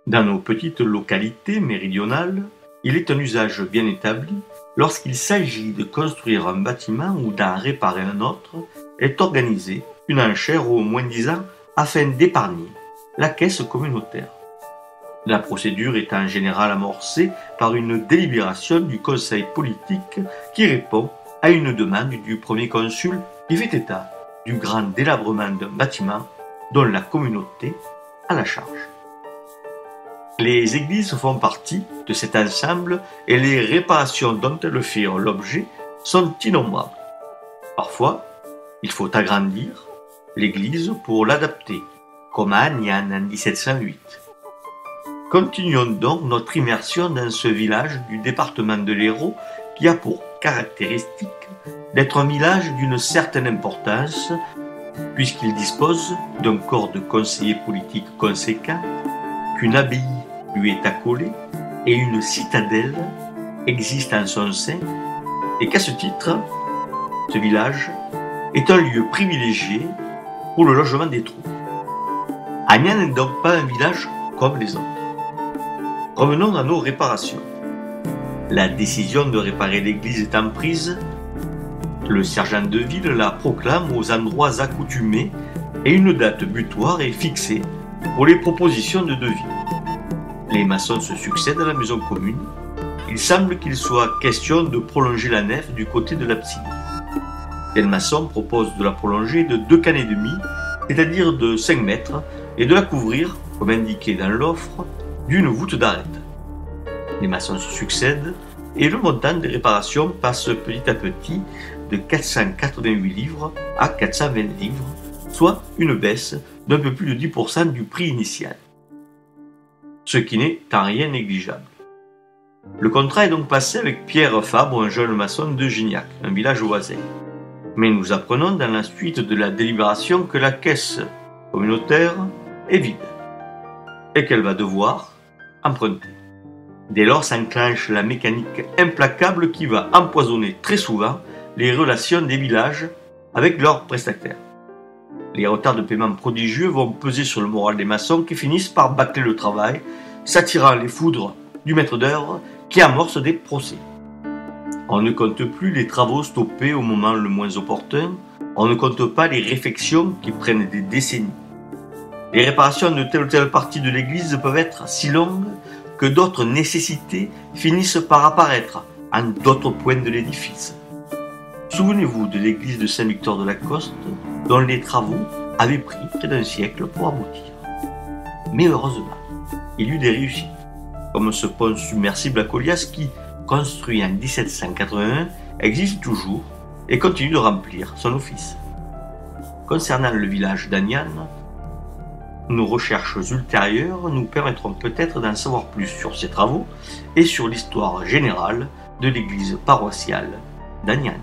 Dans nos petites localités méridionales, il est un usage bien établi, lorsqu'il s'agit de construire un bâtiment ou d'en réparer un autre, est organisée une enchère au moins-disant afin d'épargner la caisse communautaire. La procédure est en général amorcée par une délibération du conseil politique qui répond à une demande du premier consul qui fait état du grand délabrement d'un bâtiment dont la communauté a la charge. Les églises font partie de cet ensemble et les réparations dont elles firent l'objet sont innombrables. Parfois, il faut agrandir l'église pour l'adapter, comme à Agnan en 1708. Continuons donc notre immersion dans ce village du département de l'Hérault qui a pour caractéristique d'être un village d'une certaine importance puisqu'il dispose d'un corps de conseillers politiques conséquent, qu'une abbaye lui est accolée et une citadelle existe en son sein et qu'à ce titre, ce village est un lieu privilégié pour le logement des troupes. Agnan n'est donc pas un village comme les autres. Revenons à nos réparations. La décision de réparer l'église étant prise, le sergent de ville la proclame aux endroits accoutumés et une date butoir est fixée pour les propositions de devis. Les maçons se succèdent à la maison commune. Il semble qu'il soit question de prolonger la nef du côté de l'abside. Tel maçon propose de la prolonger de 2 cannes et demie, c'est-à-dire de 5 mètres, et de la couvrir, comme indiqué dans l'offre, d'une voûte d'arête. Les maçons se succèdent et le montant des réparations passe petit à petit de 488 livres à 420 livres, soit une baisse d'un peu plus de 10% du prix initial. Ce qui n'est en rien négligeable. Le contrat est donc passé avec Pierre Fabre, un jeune maçon de Gignac, un village voisin. Mais nous apprenons dans la suite de la délibération que la caisse communautaire est vide et qu'elle va devoir emprunter. Dès lors s'enclenche la mécanique implacable qui va empoisonner très souvent les relations des villages avec leurs prestataires. Les retards de paiement prodigieux vont peser sur le moral des maçons qui finissent par bâcler le travail, s'attirant les foudres du maître d'œuvre qui amorce des procès. On ne compte plus les travaux stoppés au moment le moins opportun, on ne compte pas les réfections qui prennent des décennies. Les réparations de telle ou telle partie de l'église peuvent être si longues que d'autres nécessités finissent par apparaître en d'autres points de l'édifice. Souvenez-vous de l'église de Saint-Victor de la Coste, dont les travaux avaient pris près d'un siècle pour aboutir. Mais heureusement, il y eut des réussites, comme ce pont submersible à Colias qui, construit en 1781, existe toujours et continue de remplir son office. Concernant le village d'Agnan, nos recherches ultérieures nous permettront peut-être d'en savoir plus sur ces travaux et sur l'histoire générale de l'église paroissiale d'Agnan.